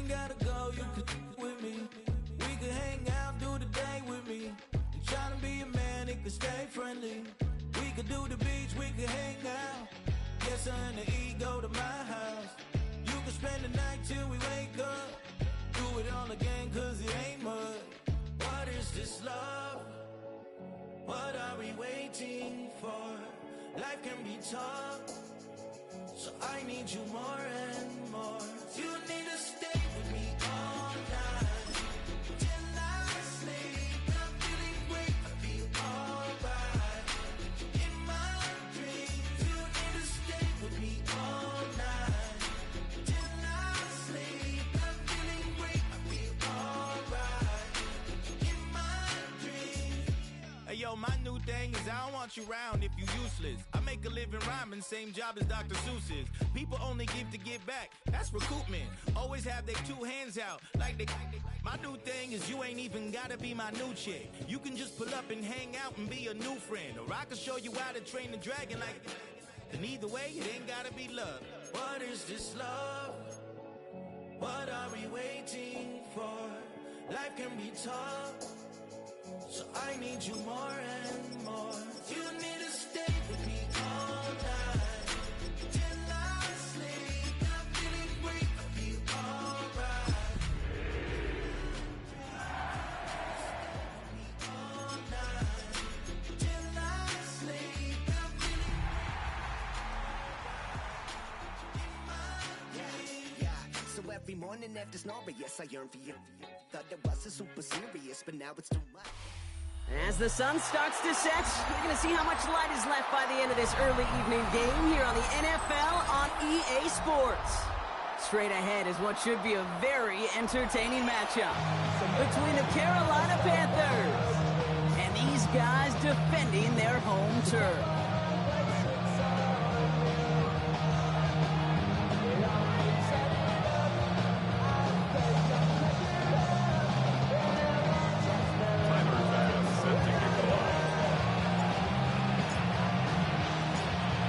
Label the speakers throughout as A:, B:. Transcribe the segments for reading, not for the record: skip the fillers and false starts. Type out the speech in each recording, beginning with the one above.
A: ain't gotta go, you could with me. We could hang out, do the day with me. I'm trying to be a man, it could stay friendly. We could do the beach, we could hang out. Yes, her and the E go to my house. You could spend the night till we wake up. Do it all again, cause it ain't mud. What is this love? What are we waiting for? Life can be tough, so I need you more and more. You need to stay with me all night till I sleep. I'm feeling great, I feel alright. In my dreams, you need to stay with me all night till I sleep. I'm feeling great, I feel alright. In my dreams. Hey yo, my new thing is I don't want you around if you useless. I make a living rhyming, same job as Dr. Seuss's. People only give to get back, that's recoupment. Always have their two hands out, like they. My new thing is you ain't even gotta be my new chick. You can just pull up and hang out and be a new friend. Or I can show you how to train the dragon like. And either way, it ain't gotta be love. What is this love? What are we waiting for? Life can be tough, so I need you more and more. You need to stay with me all night till I sleep. I'm feeling great, I feel alright. Stay with me all night till I sleep. I'm feeling in my dreams.
B: Yeah, so every morning after snoring, yes, I yearn for you. Thought it wasn't super serious, but now it's too much.
C: As the sun starts to set, we're going to see how much light is left by the end of this early evening game here on the NFL on EA Sports. Straight ahead is what should be a very entertaining matchup between the Carolina Panthers and these guys defending their home turf.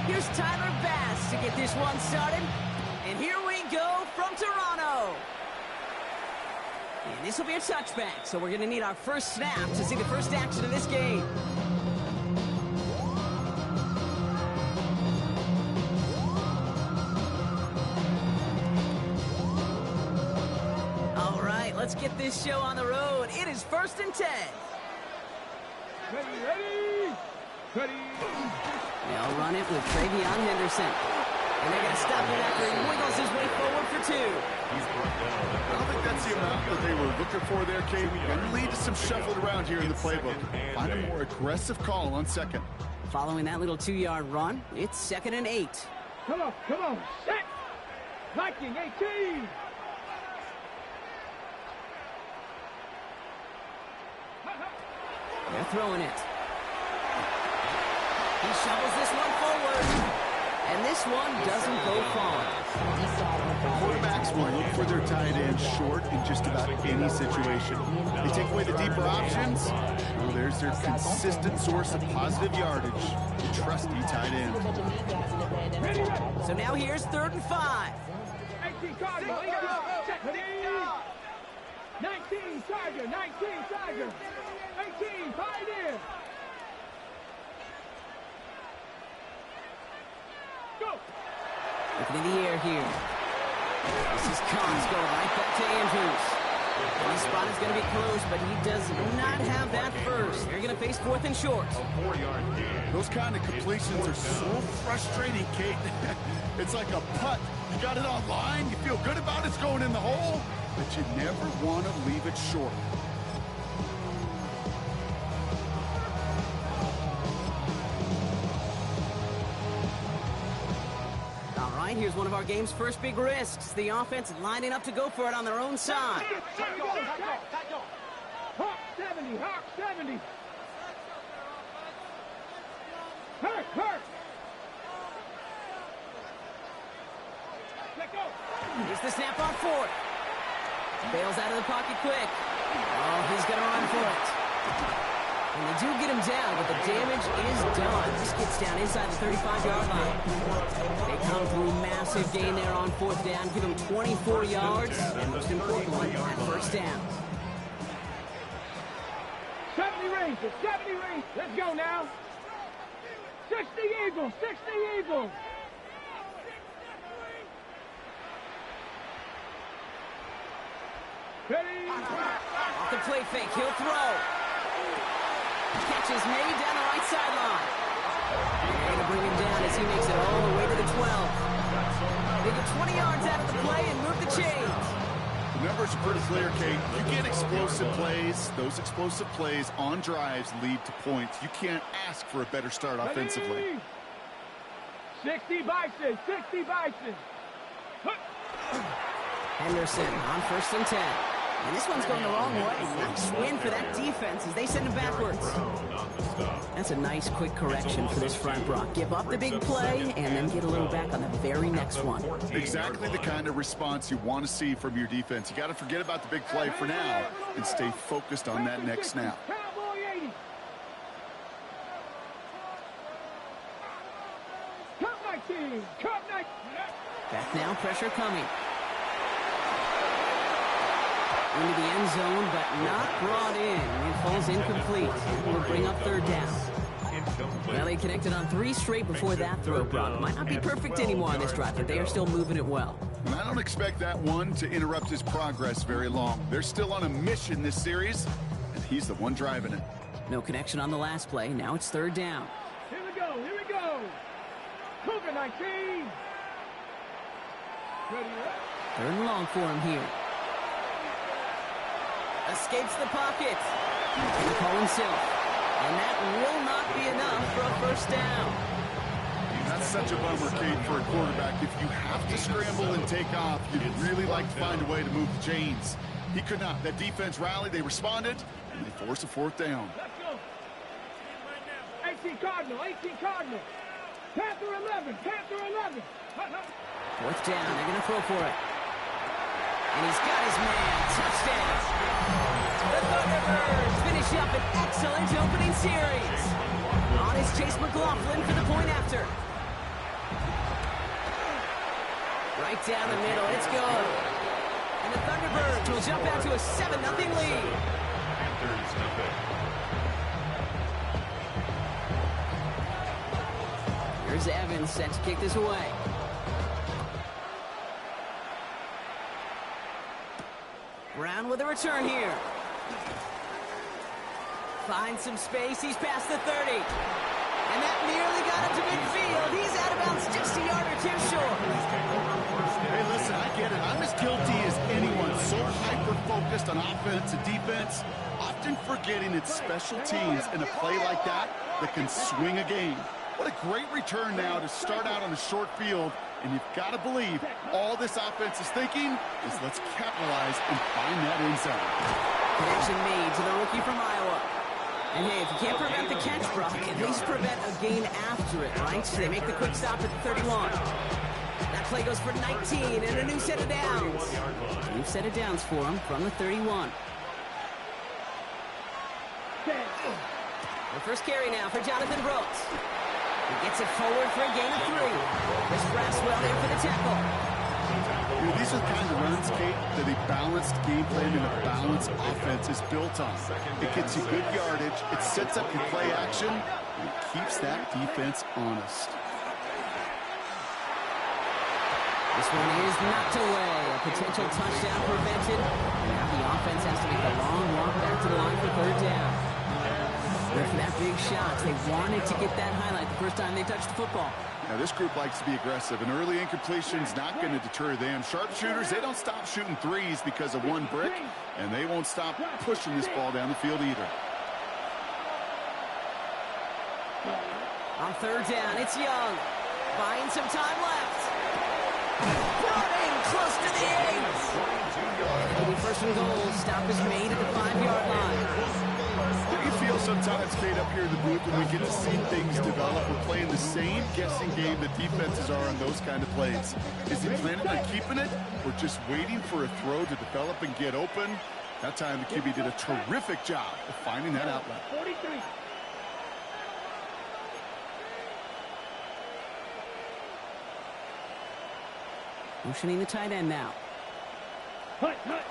C: Here's Tyler Bass to get this one started. And here we go from Toronto. And this will be a touchback, so we're going to need our first snap to see the first action of this game. All right, let's get this show on the road. It is 1st and 10.
D: Ready.
C: They'll run it with Travion Henderson. And they're going to stop it after he wiggles his way forward for 2.
D: I don't think that's the amount that they were looking for there, Kate. And lead to some shuffled around here in the playbook. Find a more aggressive call on second.
C: Following that little 2-yard run, it's 2nd and 8.
E: Come on, set! Viking 18!
C: They're throwing it. He shovels this one forward. And this one doesn't go far.
D: Quarterbacks will look for their tight end short in just about any situation. They take away the deeper options. Well, there's their consistent source of positive yardage. The trusty tight end.
C: So now here's 3rd and 5.
E: 18 Cardinal, 19 Tiger, 18 Pioneer. Go!
C: Looking in the air here. This is Collins going right back to Andrews. And his spot is going to be close, but he does not have that first. They're going to face 4th and short.
D: Those kind of completions are so frustrating, Kate. It's like a putt. You got it on line, you feel good about it's going in the hole, but you never want to leave it short.
C: All right, here's one of our game's first big risks. The offense lining up to go for it on their own side.
E: Hawk 70, Hawk 70. Hurt. Let go.
C: Here's the snap on 4th. Bails out of the pocket quick. Oh, he's going to run for it. And they do get him down, but the damage is done. This gets down inside the 35-yard line. They come through massive gain there on fourth down, give him 24 yards, and most importantly, that first down.
E: 70 Rangers, 70 Rangers. Let's go now. 60 Eagles, 60 Eagles. Ready?
C: Off the play fake, he'll throw. Catch is made down the right sideline. They're going to bring him down as he makes it all the way to the 12. They get 20 yards out of the play and move the chains.
D: The numbers are pretty clear, Kate. You get explosive plays. Those explosive plays on drives lead to points. You can't ask for a better start offensively.
E: 60 Bison, 60 Bison.
C: Henderson on 1st and 10. And this one's going the wrong way. Nice win for that defense as they send him backwards. That's a nice quick correction for this front, Brock. Give up the big play and then get a little back on the very next one.
D: Exactly the kind of response you want to see from your defense. You got to forget about the big play for now and stay focused on that next snap.
E: Cowboy 80. Cup 19, Cup 19.
C: Back now, pressure coming. Into the end zone, but not brought in. It falls incomplete. Will bring up third down. Well, they connected on 3 straight before that throw, Brock. Might not be perfect anymore on this drive, but they are still moving it well.
D: And I don't expect that one to interrupt his progress very long. They're still on a mission this series, and he's the one driving it.
C: No connection on the last play. Now it's third down.
E: Here we go, here we go. Cougar 19. Ready,
C: Third and long for him here. Escapes the pocket. And the call himself. And that will not be enough for a first down.
D: That's such a bummer, Kate, for a quarterback. If you have to scramble and take off, you'd really like to find a way to move the chains. He could not. That defense rallied, they responded, and they forced a fourth down.
E: let's go. 18 Cardinal, 18 Cardinal. Panther 11, Panther 11.
C: Fourth down. They're going to throw for it. And he's got his man. Touchdown. The Thunderbirds finish up an excellent opening series. On is Chase McLaughlin for the point after. Right down the middle. It's good. And the Thunderbirds will jump out to a 7-0 lead. Here's Evans set to kick this away. Brown with a return here. Finds some space. He's past the 30. And that nearly got him to midfield. He's out of bounds just a yard or two short.
D: Hey, listen, I get it. I'm as guilty as anyone. So hyper-focused on offense and defense, often forgetting it's special teams in a play like that can swing a game. What a great return now to start out on a short field. And you've got to believe all this offense is thinking is let's capitalize and find that end zone.
C: Connection made to the rookie from Iowa. And hey, if you can't prevent the catch, Brock, at least prevent a gain after it, right? So they make the quick stop at the 31. That play goes for 19 and a new set of downs. New set of downs for him from the 31. The first carry now for Jonathan Brooks. He gets it forward for a gain of 3. There's Braswell in for the tackle.
D: You know, these are the kind of runs, Kate, that a balanced game plan and a balanced offense is built on. It gets you good yardage, it sets up your play action, and it keeps that defense honest.
C: This one is knocked away. A potential touchdown prevented. Now the offense has to make a long walk back to the line for third down. But for that big shot, they wanted to get that highlight the first time they touched the football.
D: Now, this group likes to be aggressive. An early incompletion is not going to deter them. Sharpshooters, they don't stop shooting threes because of one brick, and they won't stop pushing this ball down the field either.
C: On third down, it's Young. Buying some time left. Brought in close to the 8. It'll be first and goal. Stop is made at the 5-yard line.
D: You feel sometimes, Kate, up here in the booth when we get to see things develop. We're playing the same guessing game that defenses are on those kind of plays. Is he planning on keeping it or just waiting for a throw to develop and get open? That time the QB did a terrific job of finding that outlet.
E: 43.
C: Motioning the tight end now.
E: Hut, hut.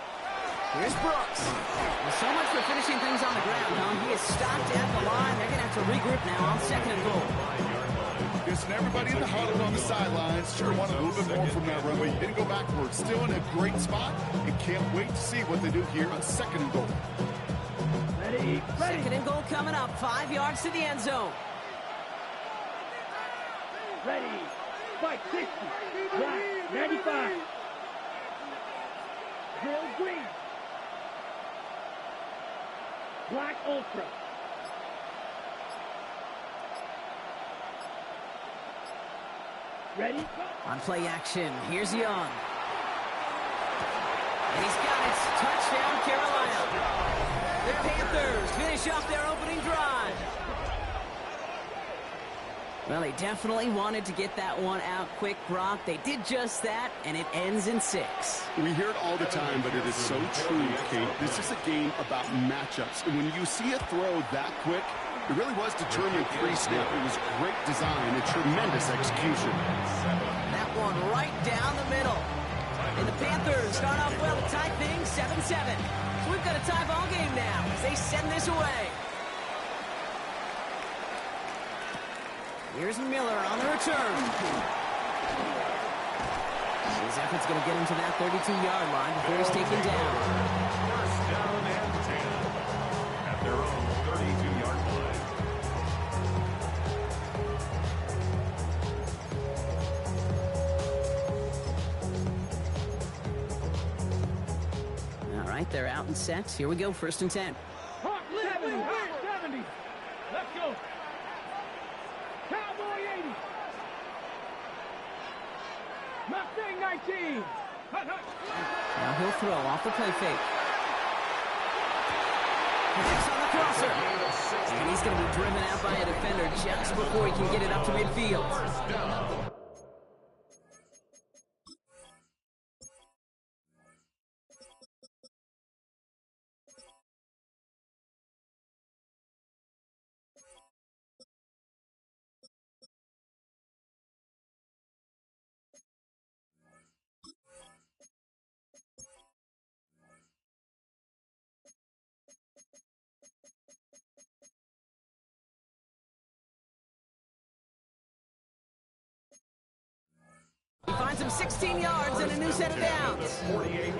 C: Here's Brooks. Well, so much for finishing things on the ground, huh? He is stopped at the line. They're going to have to regroup now on 2nd and goal.
D: Listen, everybody in the huddle on the sidelines sure want a little bit more from that run, but he didn't go backwards. Still in a great spot, and can't wait to see what they do here on 2nd and goal.
E: Ready, ready.
C: 2nd and goal coming up. 5 yards to the end zone.
E: Ready. Fight 60. Black 95. Drill green. Black ultra. Ready?
C: On play action, here's Young. And he's got it. Touchdown, Carolina. The Panthers finish off their opening drive. Well, they definitely wanted to get that one out quick, Brock. They did just that, and it ends in 6.
D: We hear it all the time, but it is so true, Kate. This is a game about matchups. And when you see a throw that quick, it really was determined pre-snap. It was great design and tremendous execution.
C: That one right down the middle. And the Panthers start off well to tie things 7-7. So we've got a tie ball game now as they send this away. Here's Miller on the return. His effort's going to get him to that 32-yard line before he's taken down.
F: First down and 10 at their own 32-yard
C: line. All right, they're out and set. Here we go, 1st and 10.
E: Hawk 70. Hawk 70. Let's go. Cowboy 80. Mustang 19. Hut, hut.
C: Now he'll throw off the play fake. Connects on the crosser. And he's going to be driven out by a defender just before he can get it up to midfield.
F: First down.
C: He finds him 16 yards and a new set of downs.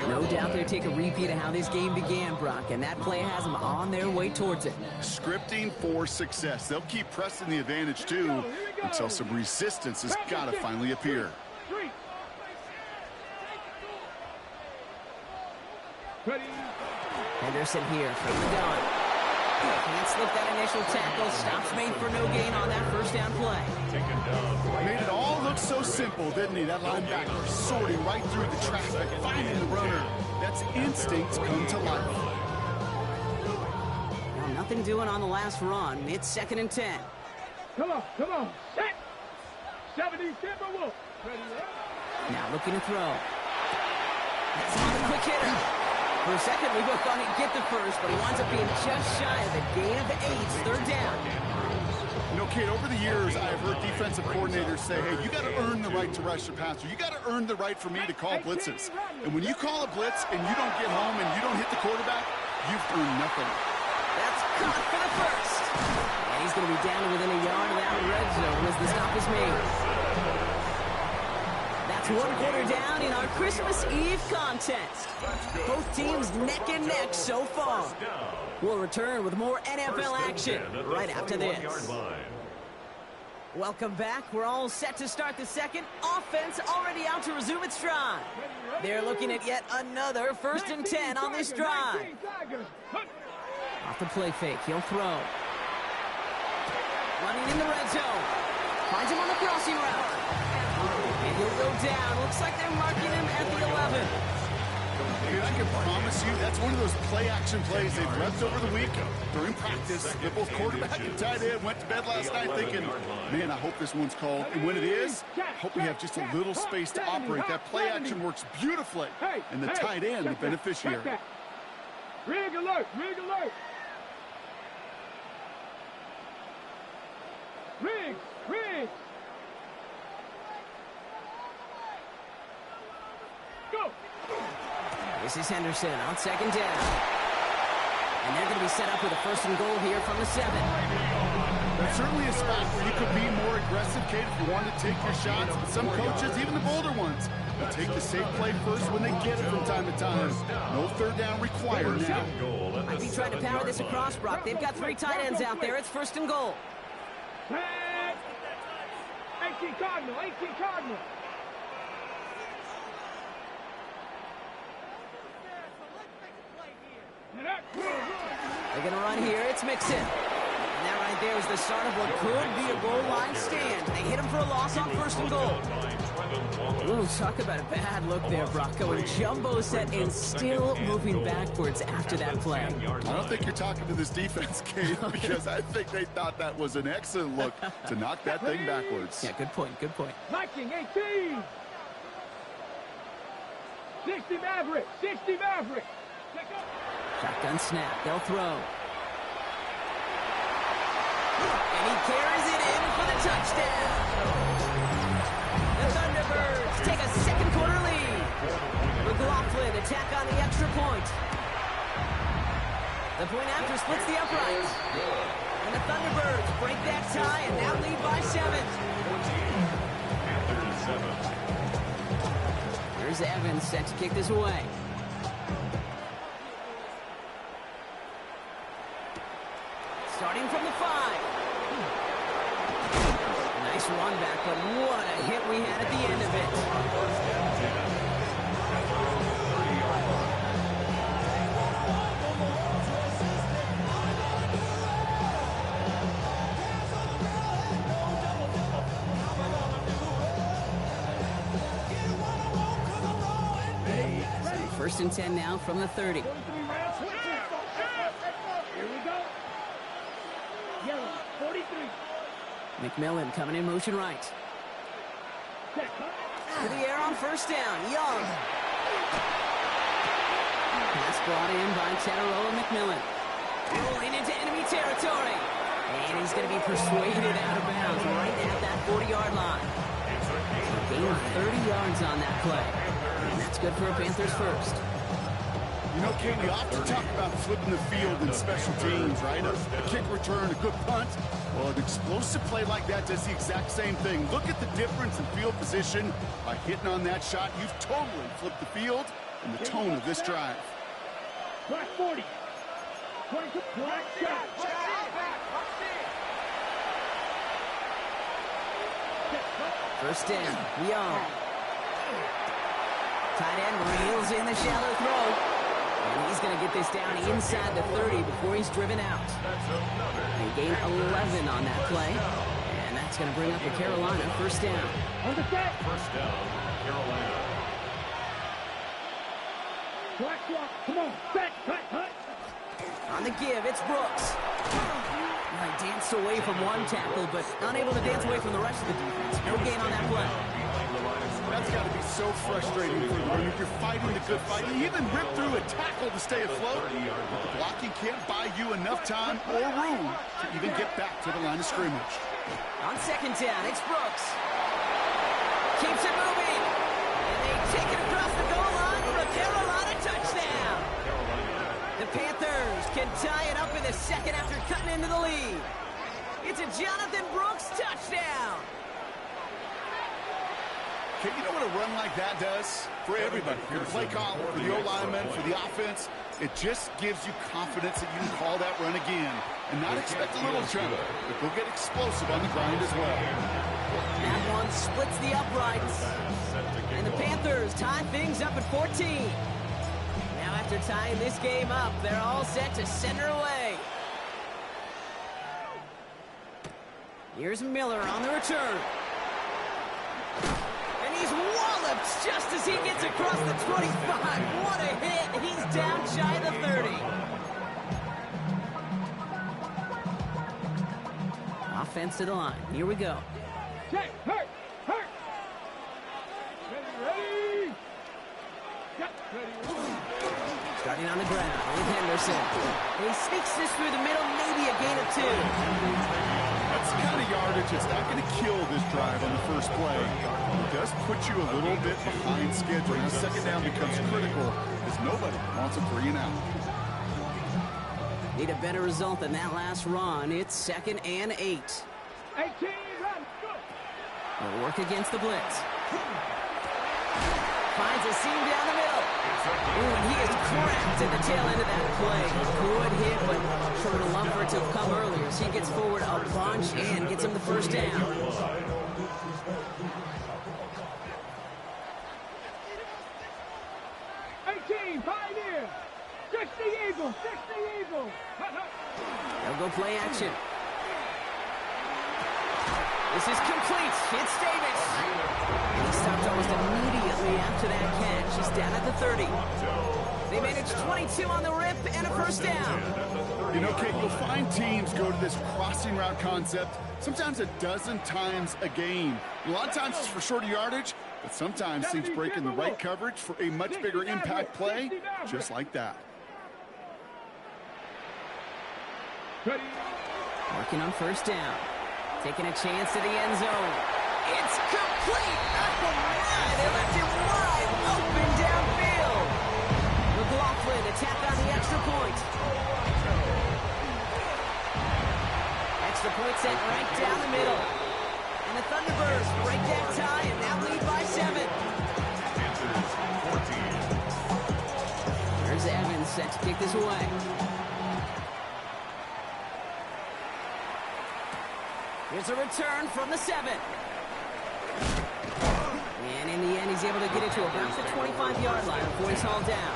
C: No doubt they'll take a repeat of how this game began, Brock, and that play has them on their way towards it.
D: Scripting for success. They'll keep pressing the advantage, too, until some resistance has got to finally appear.
E: Ready.
C: Henderson here from the gun. Can't slip that initial tackle. Stops made for no gain on that 1st down play.
D: Made it all look so simple, didn't he? That linebacker sorting right through the traffic, finding the runner. That's instincts come to life.
C: Well, nothing doing on the last run. It's 2nd and 10.
E: Come on, come on. Set. 70 Timberwolves. Ready,
C: Now looking to throw. That's on the quick hitter. For a second, we both thought he'd get the first, but he winds up being just shy of the gain of 8. 3rd down.
D: You know, Kate, over the years, I've heard defensive coordinators say, hey, you got to earn the right to rush the passer. You got to earn the right for me to call blitzes. And when you call a blitz and you don't get home and you don't hit the quarterback, you've earned nothing.
C: That's caught for the first. And he's going to be down to within a yard of that red zone as the stop is made. That's 1 quarter down in our Christmas Eve contest. Both teams neck and neck so far. We'll return with more NFL action right after this. Welcome back. We're all set to start the second. Offense already out to resume its drive. They're looking at yet another 1st and 10 on this drive. Off the play fake, he'll throw. Running in the red zone. Finds him on the crossing route. And he'll go down. Looks like they're marking him at the 11.
D: Dude, I can promise you that's one of those play-action plays they've repped over the week during practice. They both quarterback and tight end went to bed last night thinking, man, I hope this one's called. And when it is, I hope we have just a little space to operate. That play action works beautifully. And the tight end, the beneficiary.
E: Rig alert! Rig alert! Rig! Rig! Go!
C: This is Henderson on second down. And they're going to be set up with a first and goal here from the 7.
D: That's certainly a spot where you could be more aggressive, Kate, if you want to take your shots. But some coaches, even the bolder ones, will take the safe play first when they get it from time to time. No third down required now.
C: I'd be trying to power this across, Brock. They've got 3 tight ends out there. It's first and goal.
E: 18 Cardinal, 18 Cardinal.
C: They're going to run here. It's Mixon. And that right there is the start of what could be a goal line stand. They hit him for a loss on first and goal. Ooh, talk about a bad look there, Brock. Going jumbo set and still moving backwards after that play.
D: I don't think you're talking to this defense, Kate, because I think they thought that was an excellent look to knock that thing backwards.
C: Yeah, good point, good point.
E: Viking 18. 60 Maverick, 60 Maverick.
C: Shotgun snap. They'll throw. And he carries it in for the touchdown. The Thunderbirds take a second quarter lead. McLaughlin attack on the extra point. The point after splits the uprights. And the Thunderbirds break that tie and now lead by 7. Here's Evans set to kick this away. Starting from the 5. Nice run back, but what a hit we had at the end of it. First and 10 now from the 30.
E: Here we go. Yellow, 43.
C: McMillan coming in motion right. To the air on first down. Young. Pass brought in by Tataroa McMillan. Rolling into enemy territory. And he's going to be persuaded out of bounds right at that 40-yard line. Gain of 30 yards on that play. And that's good for a Panthers first.
D: You know, Kate, we often talk about flipping the field in special teams, right? A kick return, a good punt. Well, an explosive play like that does the exact same thing. Look at the difference in field position. By hitting on that shot, you've totally flipped the field and the tone of this drive.
E: Black 40. 22. Black shot.
C: First down. Young. Tight end reels in the shallow throw. And he's going to get this down inside the 30 before he's driven out. They gain 11 on that play. And that's going to bring up the Carolina first down.
E: On the set.
F: First down, Carolina.
E: Black clock. Come on. Set. Cut. Cut.
C: On the give, it's Brooks. Well, he danced away from one tackle, but unable to dance away from the rest of the defense. No gain on that play.
D: That's got to be so frustrating for you. If you're fighting the good fight, you even rip through a tackle to stay afloat. But the blocking can't buy you enough time or room to even get back to the line of scrimmage.
C: On second down, it's Brooks. Keeps it moving. And they take it across the goal line for a Carolina touchdown. The Panthers can tie it up in the second after cutting into the lead. It's a Jonathan Brooks touchdown.
D: Okay, you know what a run like that does for everybody? For the play call, for the O-lineman, for the offense. It just gives you confidence that you can call that run again and not expect a little jump, but go get explosive on the grind as well.
C: That one splits the uprights. And the Panthers tie things up at 14. Now after tying this game up, they're all set to center away. Here's Miller on the return. And he's walloped just as he gets across the 25. What a hit. He's down shy of the 30. Offense to the line. Here we go.
E: Check. Hurt. Hurt. Ready. Ready. Ready.
C: Starting on the ground with Henderson. And he sneaks this through the middle, maybe a gain of 2.
D: That's the kind of yardage that's not going to kill this drive on the first play. It does put you a little bit behind schedule. Now, second down becomes critical as nobody wants a 3 and out.
C: Need a better result than that last run. It's 2nd and 8.
E: 18, run, go.
C: They'll work against the blitz. Finds a seam down the middle. Ooh, and he is cracked at the tail end of that play. Good hit, but sure would have loved for it to have come earlier. So he gets forward a bunch and gets him the first down.
E: 18, pioneer. 60 Eagles, 60 Eagles.
C: They'll go play action. This is complete. It's Davis. And he stopped almost immediately after that catch. He's down at the 30. They managed 22 on the rip and a first down.
D: You know, Kate, you'll find teams go to this crossing route concept sometimes a dozen times a game. A lot of times it's for shorter yardage, but sometimes teams break in the right coverage for a much bigger impact play, just like that.
C: Working on first down. Taking a chance to the end zone. It's complete! Oh, my! They left him wide open downfield. McLaughlin attack on the extra point. Extra point set right down the middle. And the Thunderbirds break that tie and now lead by 7. There's Evans set to kick this away. Here's a return from the 7. And in the end, he's able to get it to about the 25-yard line before he's hauled down.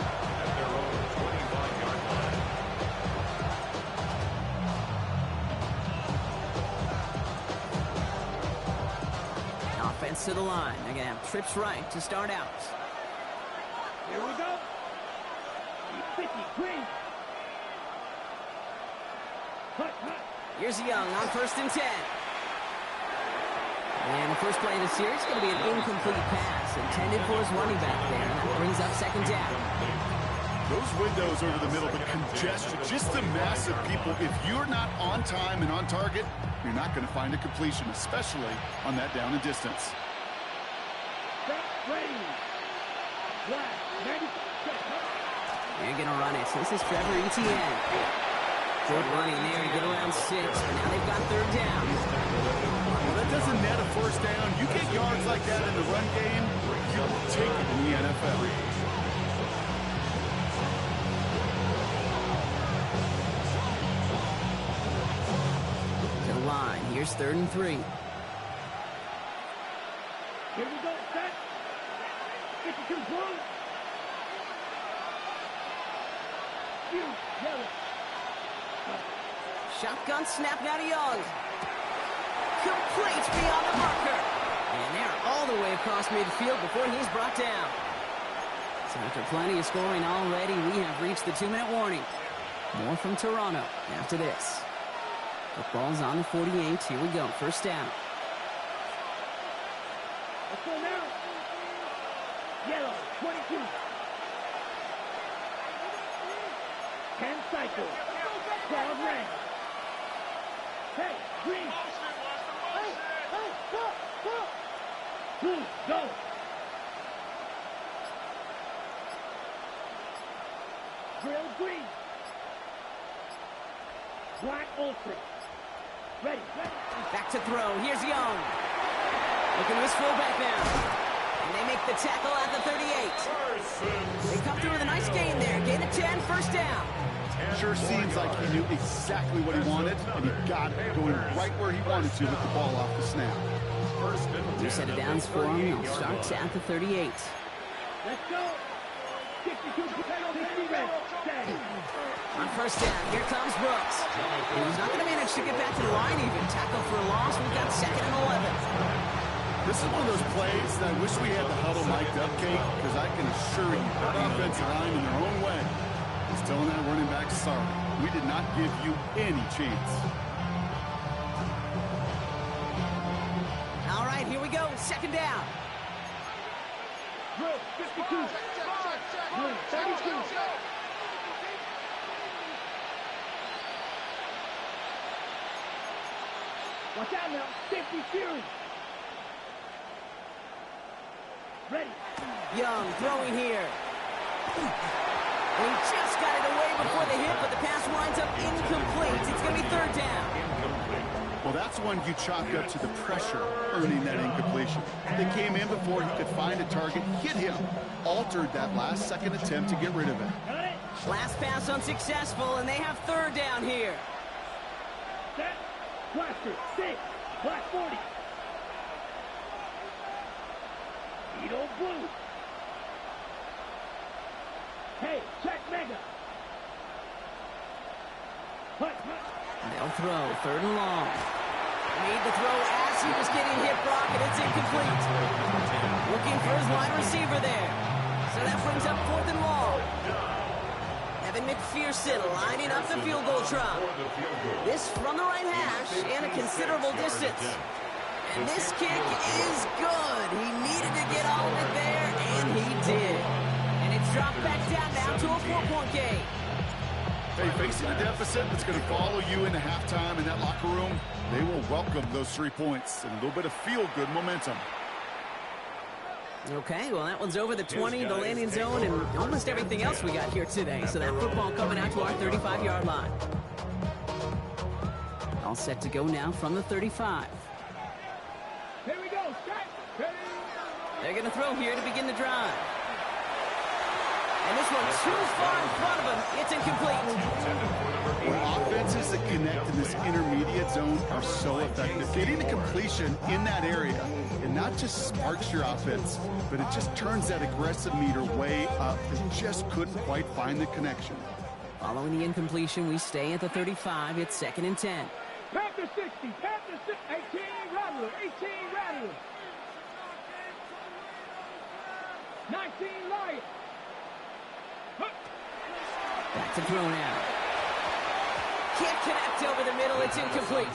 C: Offense to the line. They're going to have trips right to start out.
E: Here we go. 50, green.
C: Here's Young on 1st and 10. And the first play of the series is going to be an incomplete pass intended for his running back there. And that brings up 2nd down.
D: Those windows over the middle, the congestion, just the mass of people. If you're not on time and on target, you're not going to find a completion, especially on that down and distance.
C: They're going to run it. So this is Trevor Etienne. Good running there to get around 6. But now they've got 3rd down.
D: Well, that doesn't net a first down. You get yards like that in the run game, you will take it in the NFL.
C: To the line. Here's 3rd and 3.
E: Here we go, set. Get the control. Yellow.
C: Shotgun snap now to Young. Complete beyond the marker. And they're all the way across midfield before he's brought down. So after plenty of scoring already, we have reached the 2-minute warning. More from Toronto after this. Football's on the 48. Here we go. First down.
E: Let's go now. Yellow, 22. 10 cycle. 12 red. Hey, green. Blue, go. Grill green. Black ultra. Ready.
C: Back to throw. Here's Young. Looking to his fullback now. And they make the tackle at the 38. They come through with a nice gain there. Gain of 10, first down.
D: Sure seems like he knew exactly what he wanted, and he got it going right where he wanted to with the ball off the snap.
C: New set of downs for him. He'll start at the 38.
E: Let's go. 62 red.
C: On first down, here comes Brooks. And he's not going to manage to get back to the line even. Tackle for a loss. We've got 2nd and 11.
D: This is one of those plays that I wish we had the huddle mic'd up, Kate, because I can assure you, the defensive line in their own way is telling that running back, sorry, we did not give you any chance.
C: All right, here we go. 2nd down.
E: Drill, 52. Blue, 32. Watch out now. Safety series. Ready.
C: Young throwing here. And he just got it away before the hit, but the pass winds up incomplete. It's going to be third down.
D: Well, that's one you chalk up to the pressure earning that incompletion. They came in before he could find a target, hit him, altered that last-second attempt to get rid of it.
C: Last pass unsuccessful, and they have third down here.
E: Set. Blaster. 6. Black 40. Edo blue. Hey, check mega. Hut.
C: They'll throw, third and long. Made the throw as he was getting hit, Brock, and it's incomplete. Looking for his wide receiver there. So that brings up fourth and long. Evan McPherson lining up the field goal try. This from the right hash and a considerable distance. And this kick is good. He needed to get all of it there, and he did. And it's dropped back down now to a 4-point game.
D: Hey, facing a deficit that's going to follow you into halftime in that locker room, they will welcome those 3 points and a little bit of feel-good momentum.
C: Okay, well, that one's over the 20, the landing zone, and almost everything else we got here today. So that football coming out to our 35-yard line. All set to go now from the 35.
E: Here we go. Set. Ready.
C: They're going to throw here to begin the drive. And this one too far in front of him. It's incomplete.
D: Well, offenses that connect in this intermediate zone are so effective. Getting a completion in that area, it not just sparks your offense, but it just turns that aggressive meter way up. They just couldn't quite find the connection.
C: Following the incompletion, we stay at the 35. It's 2nd and 10.
E: Panther 60. Panther 6. 18 Rattler. 18 Rattler. 19 Lion.
C: Back to throw now. Can't connect over the middle. It's incomplete.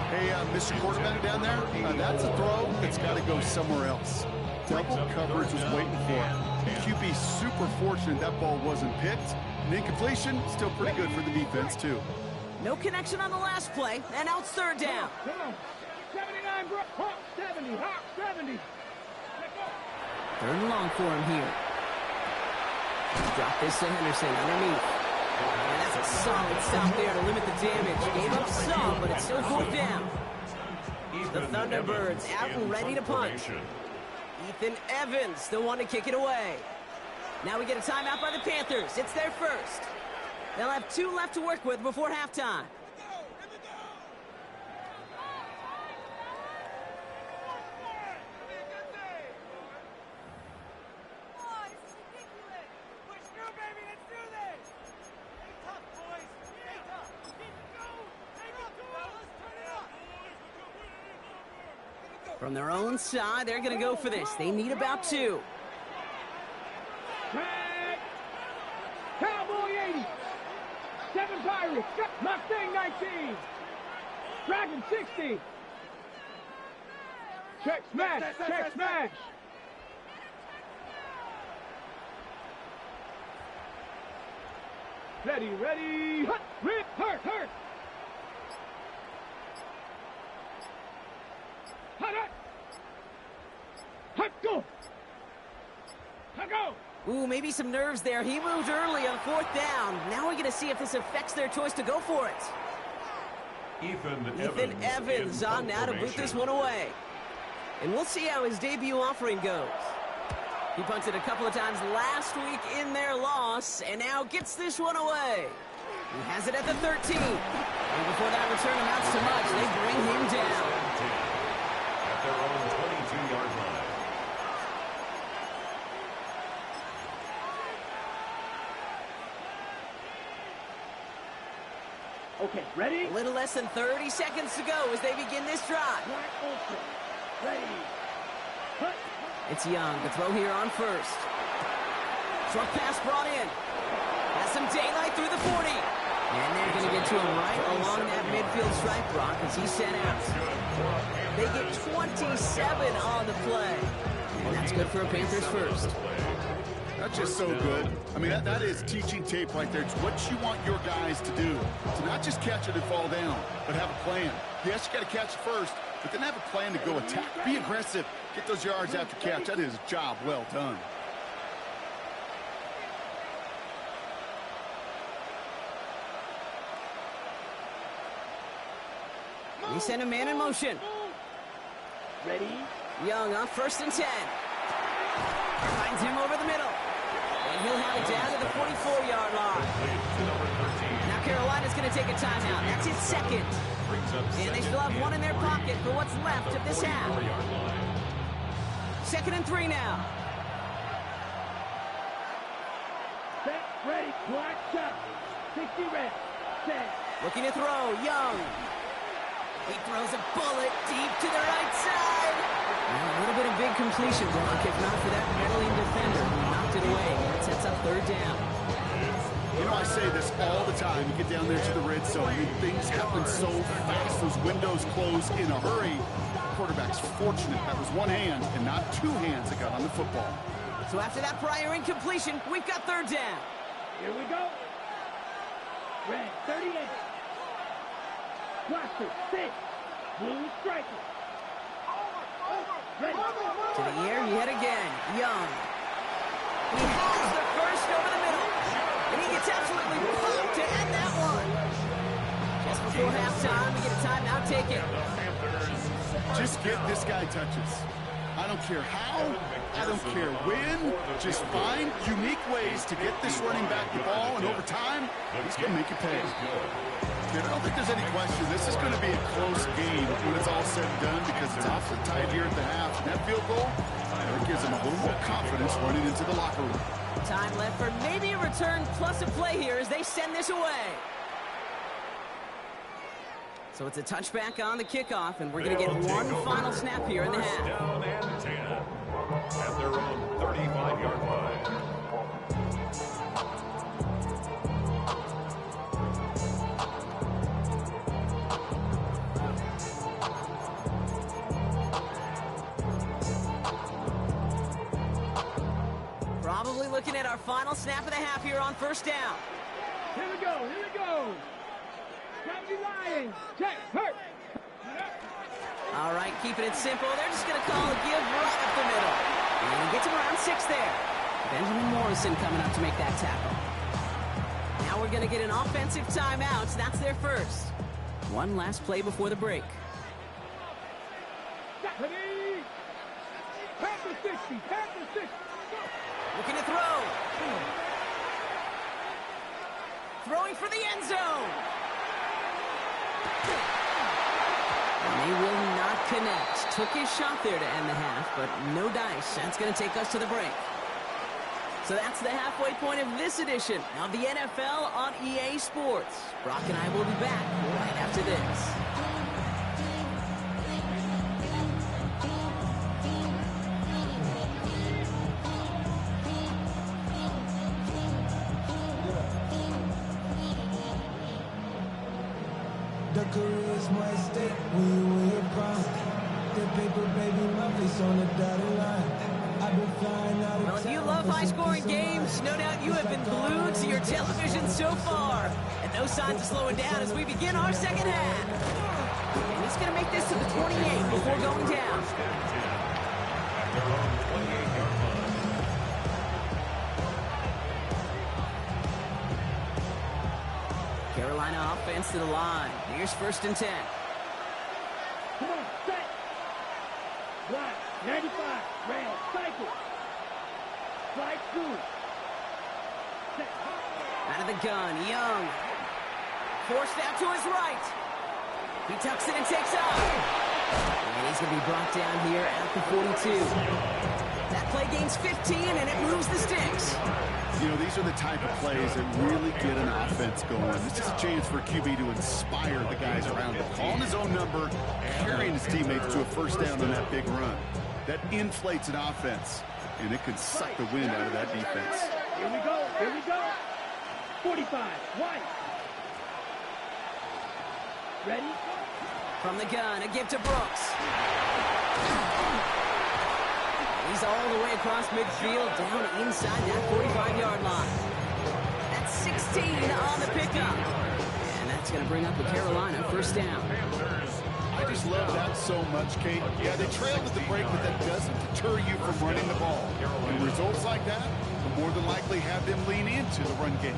D: Hey, Mr. Quarterback down there, that's a throw that's got to go somewhere else. Double coverage was waiting for it. QB super fortunate that ball wasn't picked. An incompletion, still pretty good for the defense, too.
C: No connection on the last play, and now it's third down.
E: Come on. 79, bro. Hawk 70. Hawk 70.
C: Third and long for him here. Drop this to Henderson underneath. And that's a solid stop there to limit the damage. Gave up some, but it's still fourth down. The Thunderbirds out and ready to punt. Ethan Evans, the one to kick it away. Now we get a timeout by the Panthers. It's their first. They'll have 2 left to work with before halftime. From their own side, they're going to go for this. They need about 2.
E: Tag. Cowboy 80. 7 Pirates. Mustang 19. Dragon 60. Check smash. Check smash. Ready, ready. Hut, rip, hurt, hurt. Hut, hut. Hut, go. Hut, go.
C: Ooh, maybe some nerves there. He moved early on 4th down. Now we're going to see if this affects their choice to go for it. Ethan Evans on now to boot this one away. And we'll see how his debut offering goes. He punted a couple of times last week in their loss, and now gets this one away. He has it at the 13. And before that return amounts to much, they bring him down.
F: At their own 22-yard line.
E: Okay, ready?
C: A little less than 30 seconds to go as they begin this drive.
E: Black Ultra. Ready. Hut.
C: It's Young to throw here on first. Short pass brought in. Has some daylight through the 40. And they're going to get to him right along that midfield stripe, Brock, as he's sent out. They get 27 on the play. And that's good for a Panthers first.
D: That's just so good. I mean, that is teaching tape right there. It's what you want your guys to do. To not just catch it and fall down, but have a plan. Yes, you got to catch first, but then have a plan to go attack. Be aggressive. Get those yards after catch. That is a job well done.
C: We send a man in motion.
E: Ready?
C: Young on 1st and 10. Finds him over the middle. And he'll have it down to the 44-yard line. Now Carolina's going to take a timeout. That's his second. And they still have one in their pocket for what's left of this half. 2nd and 3 now.
E: Set, ready, clock, shot. 60 reps. Set.
C: Looking to throw, Young. He throws a bullet deep to the right side. Well, a little bit of big completion block, if not for that meddling defender who knocked it away. That sets up 3rd down.
D: You know, I say this all the time. You get down there to the red zone, and things happen so fast. Those windows close in a hurry. The quarterback's fortunate that was one hand and not two hands that got on the football.
C: So after that prior incompletion, we've got 3rd down.
E: Here we go. Red, 38. Cluster, 6. Blue striker. Ready.
C: To the air yet again. Young. He has the first over the middle. And he gets absolutely pumped to end that one. Just before halftime, we get a timeout taken.
D: Just get this guy touches. I don't care how, I don't care when. Just find unique ways to get this running back the ball, and over time, he's going to make you pay. Dude, I don't think there's any question. This is going to be a close game when it's all said and done because it's awfully tight here at the half. And that field goal, it gives them a little more confidence running into the locker room.
C: Time left for maybe a return plus a play here as they send this away. So it's a touchback on the kickoff, and we're going to get one final snap here in the half.
F: Down and 10 at their own 35-yard line.
C: Probably looking at our final snap of the half here on 1st down.
E: Here we go, here we go. County Lions, check, hurt.
C: All right, keeping it simple. They're just going to call a give right up the middle. And he gets him around 6 there. Benjamin Morrison coming up to make that tackle. Now we're going to get an offensive timeout. That's their first. One last play before the break.
E: Ready. Panther 60, Panther 60.
C: Looking to throw. Throwing for the end zone. And they will not connect. Took his shot there to end the half, but no dice. That's going to take us to the break. So that's the halfway point of this edition of the NFL on EA Sports. Brock and I will be back right after this.
G: The career is my stake when you win your prime. The paper, baby, my face on the dotted line. I've been flying out of
C: Well, if you love high-scoring games, no doubt you have been glued to your television so far. And no signs of slowing down as we begin our second half. And he's going to make this to the 28 before going down. Carolina offense to the line. Here's 1st and 10.
E: Come on, set. Block, 95, red, cycle. Slide through. Set.
C: Out of the gun, Young. Forced out to his right. He tucks it and takes off. And he's going to be brought down here at the 42. That play gains 15, and it moves the sticks.
D: You know, these are the type of plays that really get an offense going. This is a chance for QB to inspire the guys around him. Calling his own number, carrying his teammates to a 1st down on that big run. That inflates an offense, and it can suck the wind out of that defense.
E: Here we go, here we go. 45, white. Ready?
C: From the gun, a give to Brooks. He's all the way across midfield, down inside that 45-yard line. That's 16 on the pickup. And that's going to bring up the Carolina 1st down.
D: just love that so much, Kate. Yeah, they trailed at the break, but that doesn't deter you from running the ball. And results like that will more than likely have them lean into the run game.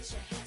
H: Raise your hand.